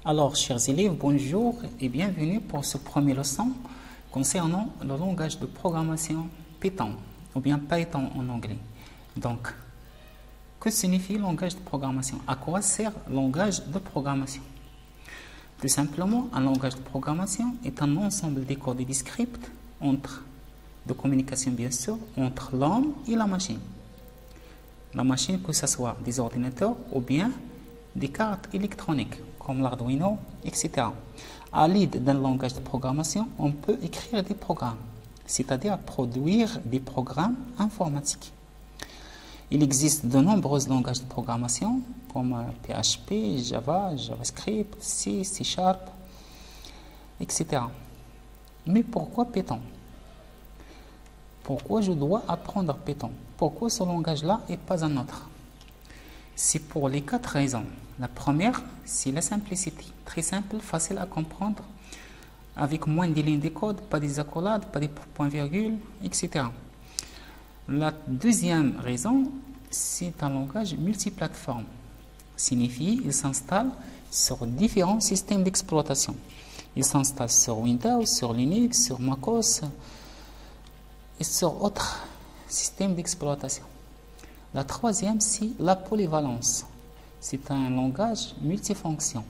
Alors, chers élèves, bonjour et bienvenue pour ce premier leçon concernant le langage de programmation Python, ou bien Python en anglais. Donc, que signifie le langage de programmation? À quoi sert le langage de programmation? Tout simplement, un langage de programmation est un ensemble de codes et de scripts de communication, bien sûr, entre l'homme et la machine. La machine, que ce soit des ordinateurs ou bien des cartes électroniques, comme l'Arduino, etc. À l'aide d'un langage de programmation, on peut écrire des programmes, c'est-à-dire produire des programmes informatiques. Il existe de nombreux langages de programmation, comme PHP, Java, JavaScript, C, C#, etc. Mais pourquoi Python? Pourquoi je dois apprendre Python? Pourquoi ce langage-là et pas un autre? C'est pour les 4 raisons. La première, c'est la simplicité. Très simple, facile à comprendre, avec moins de lignes de code, pas des accolades, pas des points-virgules, etc. La deuxième raison, c'est un langage multiplateforme. Signifie, il s'installe sur différents systèmes d'exploitation. Il s'installe sur Windows, sur Linux, sur MacOS et sur autres systèmes d'exploitation. La troisième, c'est la polyvalence. C'est un langage multifonction.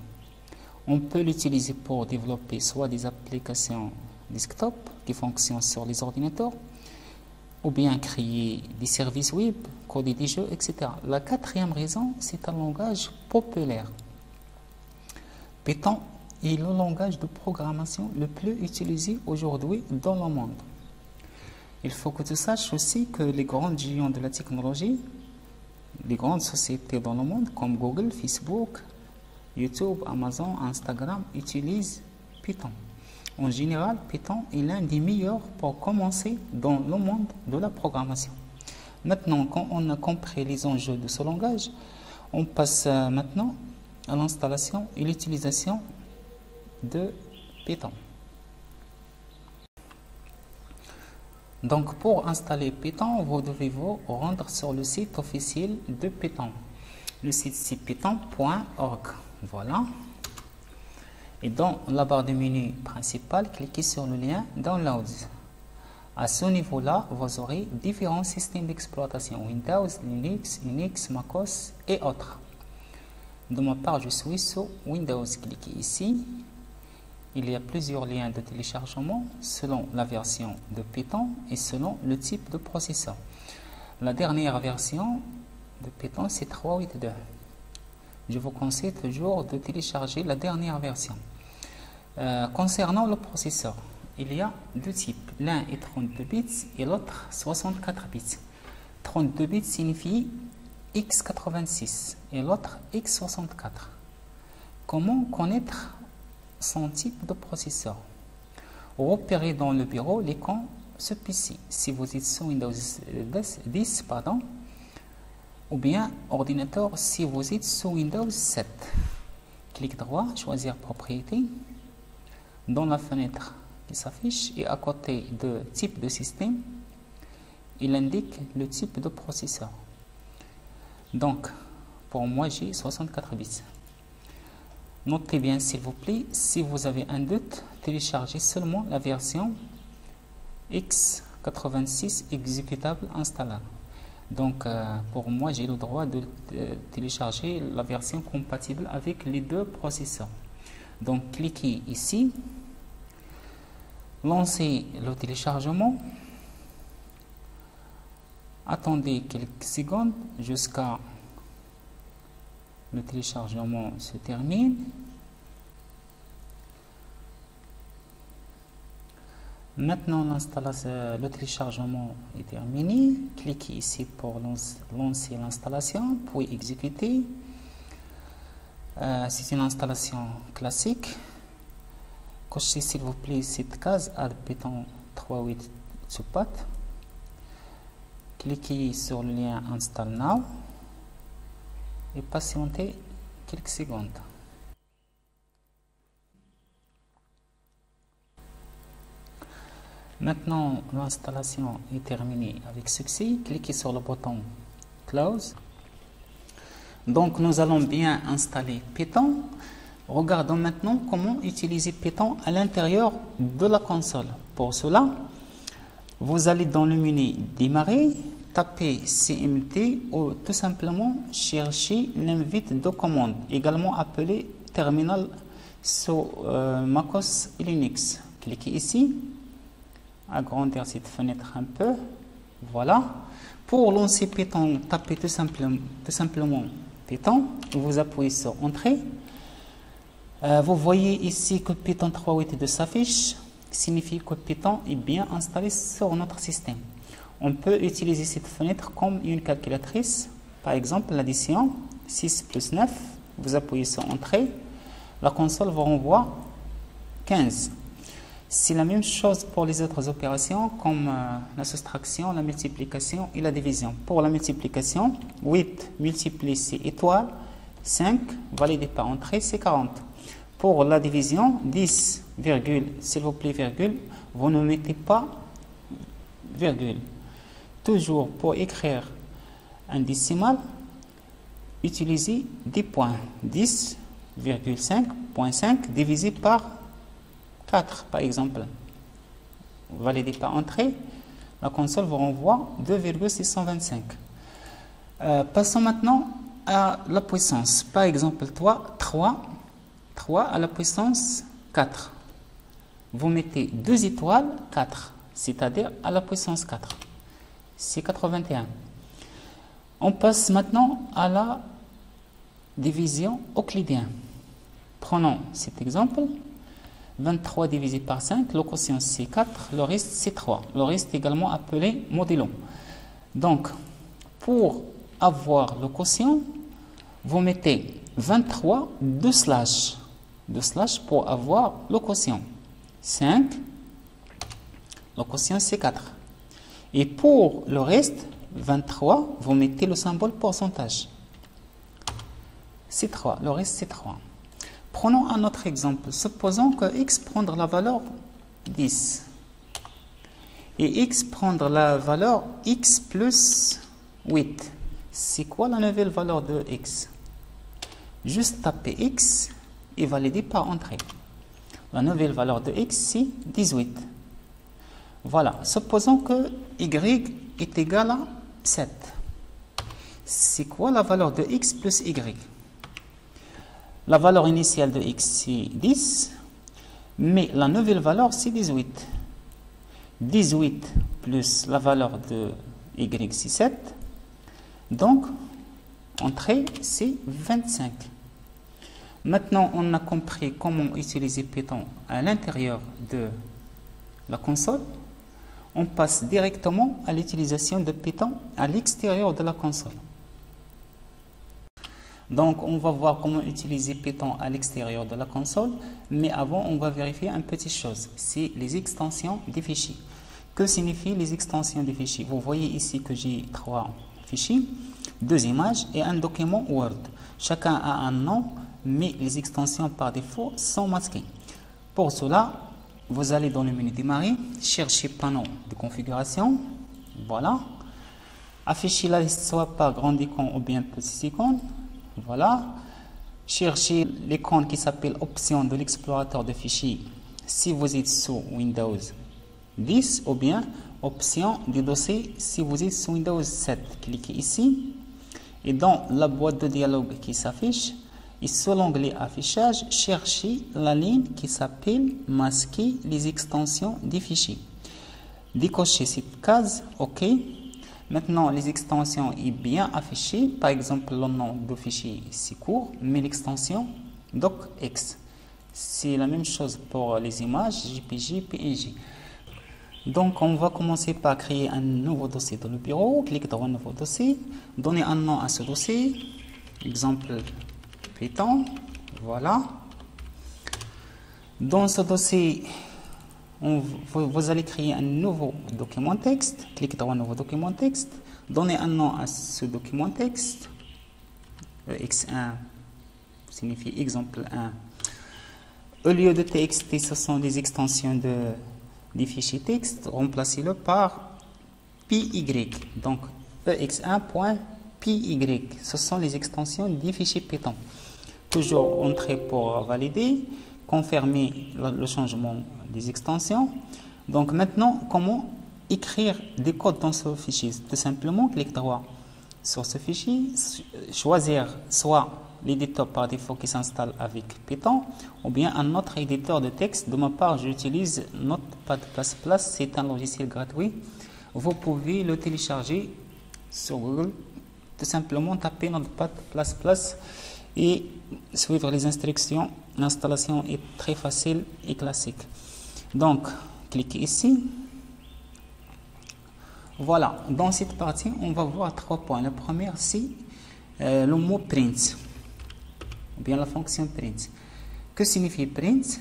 On peut l'utiliser pour développer soit des applications desktop qui fonctionnent sur les ordinateurs, ou bien créer des services web, coder des jeux, etc. La quatrième raison, c'est un langage populaire. Python est le langage de programmation le plus utilisé aujourd'hui dans le monde. Il faut que tu saches aussi que les grands géants de la technologie, les grandes sociétés dans le monde comme Google, Facebook, YouTube, Amazon, Instagram utilisent Python. En général, Python est l'un des meilleurs pour commencer dans le monde de la programmation. Maintenant, quand on a compris les enjeux de ce langage, on passe maintenant à l'installation et l'utilisation de Python. Donc, pour installer Python, vous devez vous rendre sur le site officiel de Python. Le site, c'est python.org. Voilà. Et dans la barre de menu principale, cliquez sur le lien Downloads. À ce niveau-là, vous aurez différents systèmes d'exploitation, Windows, Linux, Unix, MacOS et autres. De ma part, je suis sur Windows. Cliquez ici. Il y a plusieurs liens de téléchargement selon la version de Python et selon le type de processeur. La dernière version de Python, c'est 3.8.2. Je vous conseille toujours de télécharger la dernière version. Concernant le processeur, il y a deux types. L'un est 32 bits et l'autre 64 bits. 32 bits signifie x86 et l'autre x64. Comment connaître son type de processeur? Repérez dans le bureau l'icône ce PC. Si vous êtes sur Windows 10, ou bien ordinateur si vous êtes sur Windows 7. Clic droit, choisir propriété. Dans la fenêtre qui s'affiche et à côté de type de système, il indique le type de processeur. Donc, pour moi, j'ai 64 bits. Notez bien, s'il vous plaît, si vous avez un doute, téléchargez seulement la version x86 exécutable installable. Donc, pour moi, j'ai le droit de télécharger la version compatible avec les deux processeurs. Donc, cliquez ici, lancez le téléchargement, attendez quelques secondes jusqu'à le téléchargement se termine. Maintenant, le téléchargement est terminé. Cliquez ici pour lancer l'installation, puis exécuter. C'est une installation classique. Cochez s'il vous plaît cette case Add Python 3.8 Support. Cliquez sur le lien Install Now et patientez quelques secondes. Maintenant, l'installation est terminée avec succès. Cliquez sur le bouton Close. Donc, nous allons bien installer Python. Regardons maintenant comment utiliser Python à l'intérieur de la console. Pour cela, vous allez dans le menu Démarrer, tapez CMD ou tout simplement chercher l'invite de commande, également appelé terminal sur MacOS et Linux. Cliquez ici, agrandir cette fenêtre un peu, voilà. Pour lancer Python, tapez tout simplement Python, vous appuyez sur Entrée. Vous voyez ici que Python 3.8.2 s'affiche, signifie que Python est bien installé sur notre système. On peut utiliser cette fenêtre comme une calculatrice, par exemple l'addition 6 plus 9, vous appuyez sur Entrée, la console vous renvoie 15. C'est la même chose pour les autres opérations comme la soustraction, la multiplication et la division. Pour la multiplication, 8 multiplié c'est étoile, 5 validé par Entrée c'est 40. Pour la division, 10, virgule, s'il vous plaît, virgule, vous ne mettez pas virgule. Toujours pour écrire un décimal, utilisez des points. 10,5.5 divisé par 4, par exemple. Validé par Entrée, la console vous renvoie 2,625. Passons maintenant à la puissance. Par exemple, 3 à la puissance 4. Vous mettez 2 étoiles 4, c'est-à-dire à la puissance 4. C'est 81. On passe maintenant à la division euclidienne. Prenons cet exemple. 23 divisé par 5, le quotient c'est 4, le reste c'est 3. Le reste également appelé modulo. Donc, pour avoir le quotient, vous mettez 23 2 slash pour avoir le quotient. 5, le quotient c'est 4. Et pour le reste, 23, vous mettez le symbole pourcentage. C'est 3, le reste c'est 3. Prenons un autre exemple. Supposons que x prendre la valeur 10 et x prendre la valeur x plus 8. C'est quoi la nouvelle valeur de x? Juste taper x et valider par Entrée. La nouvelle valeur de x, c'est 18. Voilà. Supposons que y est égal à 7. C'est quoi la valeur de x plus y? La valeur initiale de x, c'est 10. Mais la nouvelle valeur, c'est 18. 18 plus la valeur de y, c'est 7. Donc, Entrée, c'est 25. Maintenant, on a compris comment utiliser Python à l'intérieur de la console. On passe directement à l'utilisation de Python à l'extérieur de la console. Donc, on va voir comment utiliser Python à l'extérieur de la console. Mais avant, on va vérifier une petite chose. C'est les extensions des fichiers. Que signifient les extensions des fichiers? Vous voyez ici que j'ai 3 fichiers, 2 images et un document Word. Chacun a un nom, mais les extensions par défaut sont masquées. Pour cela, vous allez dans le menu Démarrer, chercher panneau de configuration. Voilà. Afficher la liste soit par grande icône ou bien petite icône. Voilà. Cherchez l'icône qui s'appelle Options de l'explorateur de fichiers si vous êtes sous Windows 10 ou bien Options du dossier si vous êtes sous Windows 7. Cliquez ici et dans la boîte de dialogue qui s'affiche et sous l'onglet Affichage, cherchez la ligne qui s'appelle Masquer les extensions des fichiers. Décochez cette case, OK. Maintenant, les extensions sont bien affichées. Par exemple, le nom du fichier, c'est court, mais l'extension docx. C'est la même chose pour les images JPG, PNG. Donc, on va commencer par créer un nouveau dossier dans le bureau. Cliquez dans un nouveau dossier. Donnez un nom à ce dossier. Exemple Python. Voilà. Dans ce dossier, vous allez créer un nouveau document texte. Cliquez dans un nouveau document texte. Donnez un nom à ce document texte. X1 signifie exemple 1. Au lieu de TXT, ce sont des extensions des fichiers texte. Remplacez-le par PY. Donc, ex1.py. Ce sont les extensions des fichiers Python. toujours entrer pour valider, confirmer le changement des extensions. Donc maintenant, comment écrire des codes dans ce fichier? Tout simplement, clic droit sur ce fichier, choisir soit l'éditeur par défaut qui s'installe avec Python ou bien un autre éditeur de texte. De ma part, j'utilise Notepad++, c'est un logiciel gratuit. Vous pouvez le télécharger sur Google. Tout simplement, taper Notepad++ et suivre les instructions. L'installation est très facile et classique. Donc, cliquez ici. Voilà, dans cette partie, on va voir 3 points. Le premier, c'est le mot print, ou bien la fonction print. Que signifie print?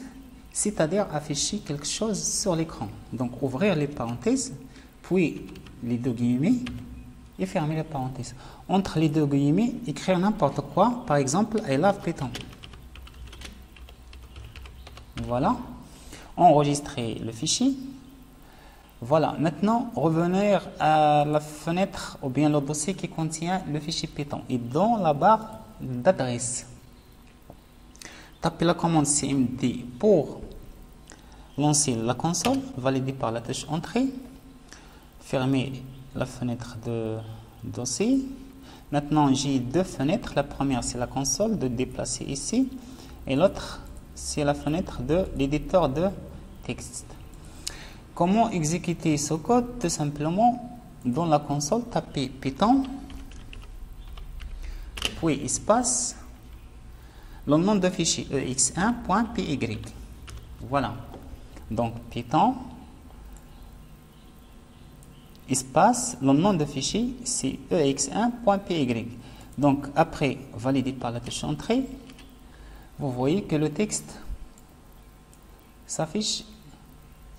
C'est-à-dire afficher quelque chose sur l'écran. Donc, ouvrir les parenthèses, puis les deux guillemets, et fermer les parenthèses. Entre les deux guillemets, écrire n'importe quoi. Par exemple, I love Python. Voilà. Enregistrer le fichier. Voilà. Maintenant, revenir à la fenêtre ou bien le dossier qui contient le fichier Python. Et dans la barre d'adresse, tapez la commande cmd pour lancer la console, validée par la touche Entrée. Fermer la fenêtre de dossier. Maintenant, j'ai deux fenêtres. La première, c'est la console de déplacer ici. Et l'autre, c'est la fenêtre de l'éditeur de texte. Comment exécuter ce code? Tout simplement, dans la console, tapez Python, puis espace, le nom de fichier ex1.py. Voilà. Donc, Python, espace, le nom de fichier, c'est ex1.py. Donc, après, validé par la touche Entrée, vous voyez que le texte s'affiche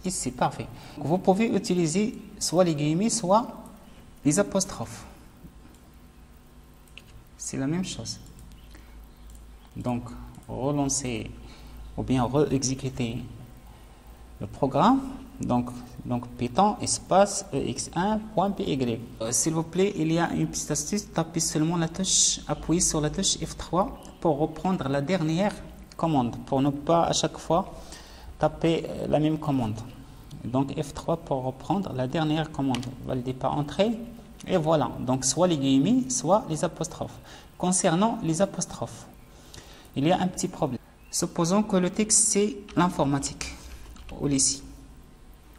ici. Parfait. Vous pouvez utiliser soit les guillemets, soit les apostrophes. C'est la même chose. Donc, relancer ou bien re-exécuter le programme. Donc Python espace ex1.py. S'il vous plaît, il y a une petite astuce. Tapez seulement la touche, appuyez sur la touche F3 pour reprendre la dernière commande, pour ne pas à chaque fois taper la même commande. Donc F3 pour reprendre la dernière commande. Validé par Entrée. Et voilà. Donc soit les guillemets, soit les apostrophes. Concernant les apostrophes, il y a un petit problème. Supposons que le texte c'est l'informatique au lycée.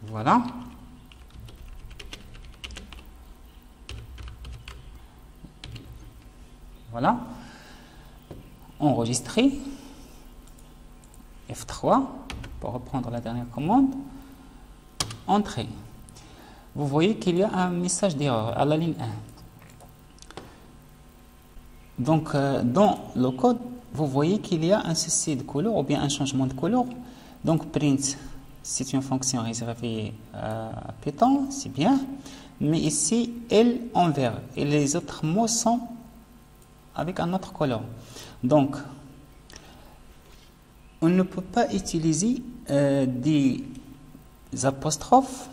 Voilà. Voilà. Enregistrer. F3 pour reprendre la dernière commande. Entrée. Vous voyez qu'il y a un message d'erreur à la ligne 1. Donc, dans le code, vous voyez qu'il y a un souci de couleur ou bien un changement de couleur. Donc, print, c'est une fonction réservée à Python, c'est bien. Mais ici, L en vert et les autres mots sont avec un autre couleur. Donc, on ne peut pas utiliser des apostrophes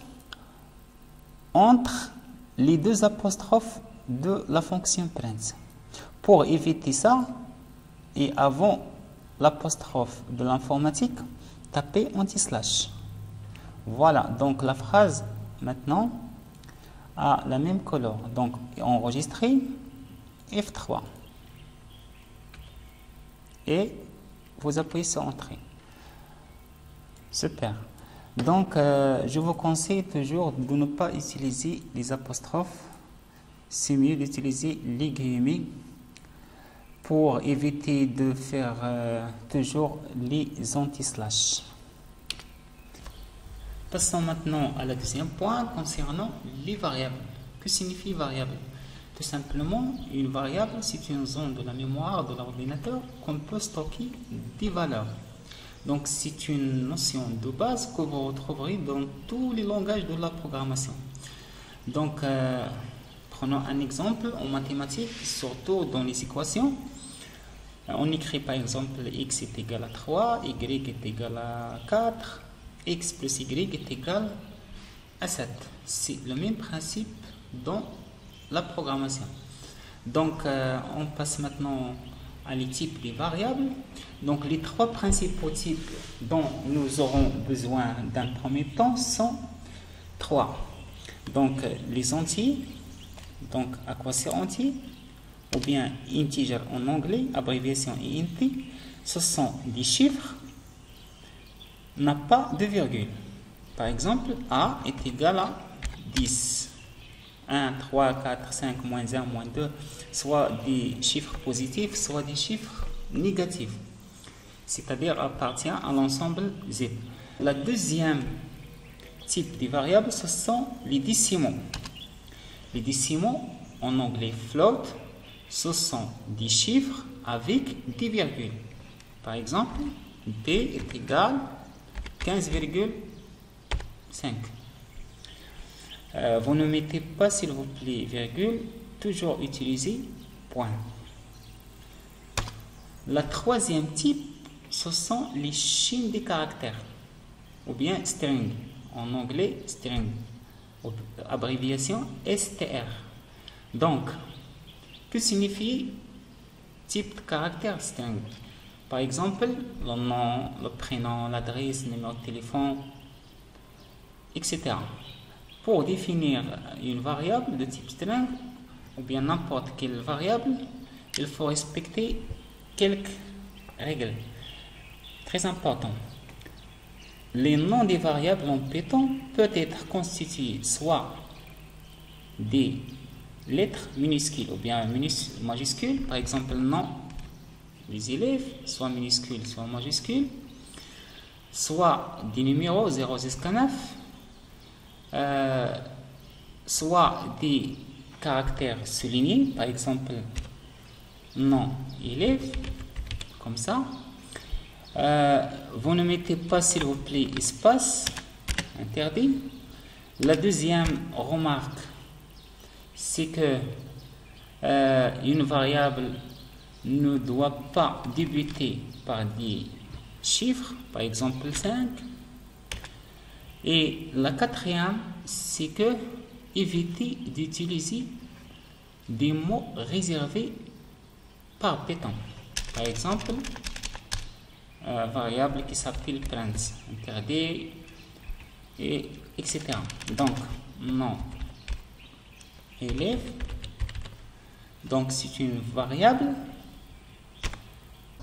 entre les deux apostrophes de la fonction print. Pour éviter ça, et avant l'apostrophe de l'informatique, tapez anti-slash. Voilà, donc la phrase maintenant a la même couleur. Donc enregistrer F3 et vous appuyez sur Entrée. Super. Donc je vous conseille toujours de ne pas utiliser les apostrophes. C'est mieux d'utiliser les guillemets pour éviter de faire toujours les anti-slash. Passons maintenant à la deuxième point concernant les variables. Que signifie variable? Tout simplement, une variable, c'est une zone de la mémoire de l'ordinateur qu'on peut stocker des valeurs. Donc, c'est une notion de base que vous retrouverez dans tous les langages de la programmation. Donc, prenons un exemple en mathématiques, surtout dans les équations. On écrit par exemple x est égal à 3, y est égal à 4, x plus y est égal à 7. C'est le même principe dans la programmation. Donc, on passe maintenant les types des variables. Donc les trois principaux types dont nous aurons besoin d'un premier temps sont trois. Donc les entiers, donc à quoi sert entier, ou bien integer en anglais, abréviation int, ce sont des chiffres, n'a pas de virgule. Par exemple, A est égal à 10, 1, 3, 4, 5, moins 1, moins 2, soit des chiffres positifs, soit des chiffres négatifs, c'est-à-dire appartient à l'ensemble Z. La deuxième type de variables, ce sont les décimaux. Les décimaux, en anglais float, ce sont des chiffres avec des virgules. Par exemple, B est égal à 15,5. Vous ne mettez pas, s'il vous plaît, virgule, toujours utiliser point. La troisième type, ce sont les chaînes de caractères, ou bien string, en anglais string, abréviation STR. Donc, que signifie type de caractère string? Par exemple, le nom, le prénom, l'adresse, le numéro de téléphone, etc. Pour définir une variable de type string, ou bien n'importe quelle variable, il faut respecter quelques règles très importantes. Les noms des variables en Python peuvent être constitués soit des lettres minuscules ou bien majuscules, par exemple nom des élèves, soit minuscules, soit majuscules, soit des numéros 0 jusqu'à 9, soit des caractères soulignés, par exemple nom élève, comme ça. Vous ne mettez pas, s'il vous plaît, espace, interdit. La deuxième remarque, c'est que une variable ne doit pas débuter par des chiffres, par exemple 5. Et la quatrième, c'est que éviter d'utiliser des mots réservés par Python. Par exemple, variable qui s'appelle print, interdit, et etc. Donc, nom élève, donc c'est une variable.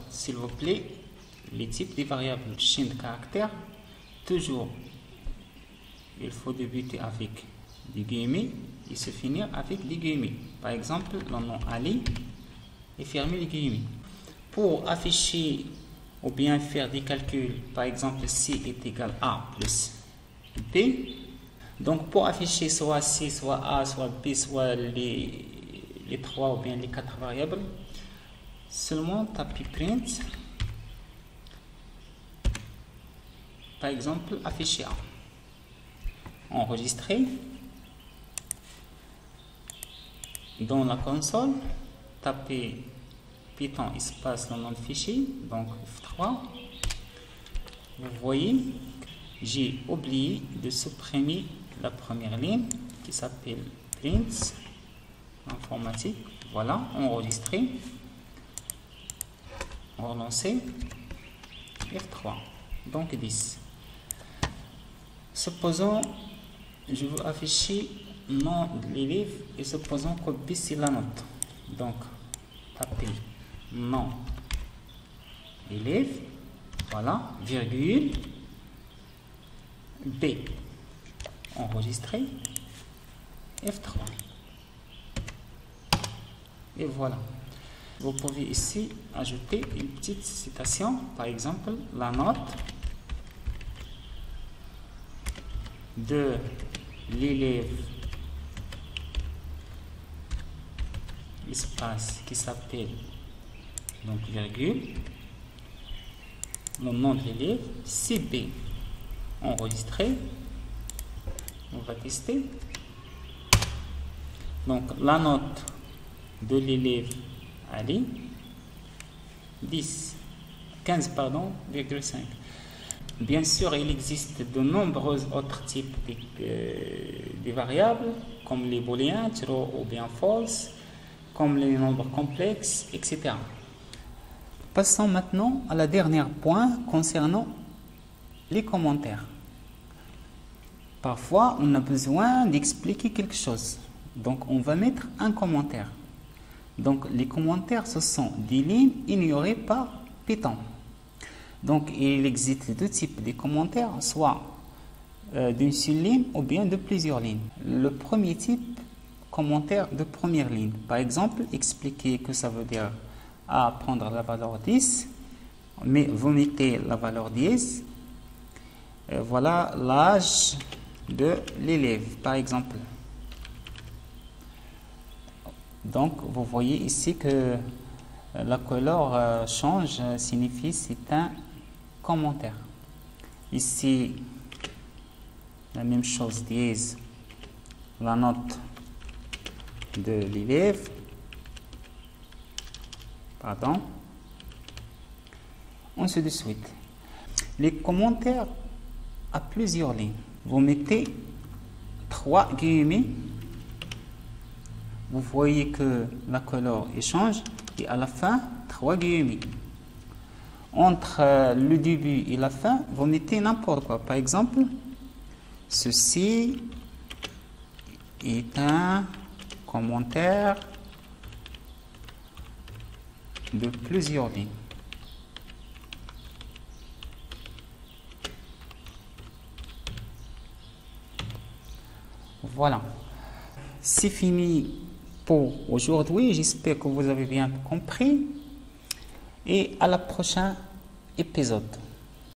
S'il vous plaît, les types de variables chaîne de caractères, toujours il faut débuter avec des guillemets et se finir avec des guillemets. Par exemple, le nom Ali et fermer les guillemets. Pour afficher ou bien faire des calculs, par exemple C est égal à plus B. Donc pour afficher soit C, soit A, soit B, soit les 3 ou bien les 4 variables, seulement tapez print, par exemple afficher A. Enregistrer. Dans la console, tapez Python espace le nom de fichier, donc F3. Vous voyez, j'ai oublié de supprimer la première ligne qui s'appelle print informatique. Voilà, enregistrer, relancer, F3, donc 10. Supposons je veux afficher nom de l'élève et supposons que B c'est la note. Donc tapez nom élève, voilà, virgule B, enregistrer, F3, et voilà. Vous pouvez ici ajouter une petite citation, par exemple la note de l'élève espace qui s'appelle donc virgule le nom de l'élève CB, enregistré. On va tester. Donc la note de l'élève Ali 15 pardon, 5. Bien sûr, il existe de nombreux autres types de variables, comme les booléens, true ou bien false, comme les nombres complexes, etc. Passons maintenant à la dernière point concernant les commentaires. Parfois, on a besoin d'expliquer quelque chose. Donc, on va mettre un commentaire. Donc, les commentaires, ce sont des lignes ignorées par Python. Donc, il existe deux types de commentaires, soit d'une seule ligne ou bien de plusieurs lignes. Le premier type, commentaire de première ligne. Par exemple, expliquer que ça veut dire à prendre la valeur 10, mais vous mettez la valeur 10. Voilà l'âge de l'élève, par exemple. Donc, vous voyez ici que la couleur change, signifie c'est un commentaire. Ici, la même chose, dièse, la note de l'élève. Pardon. Ainsi de suite. Les commentaires à plusieurs lignes. Vous mettez 3 guillemets. Vous voyez que la couleur change et à la fin 3 guillemets. Entre le début et la fin, vous mettez n'importe quoi. Par exemple, ceci est un commentaire de plusieurs lignes. Voilà. C'est fini pour aujourd'hui. J'espère que vous avez bien compris. Et à la prochaine épisode.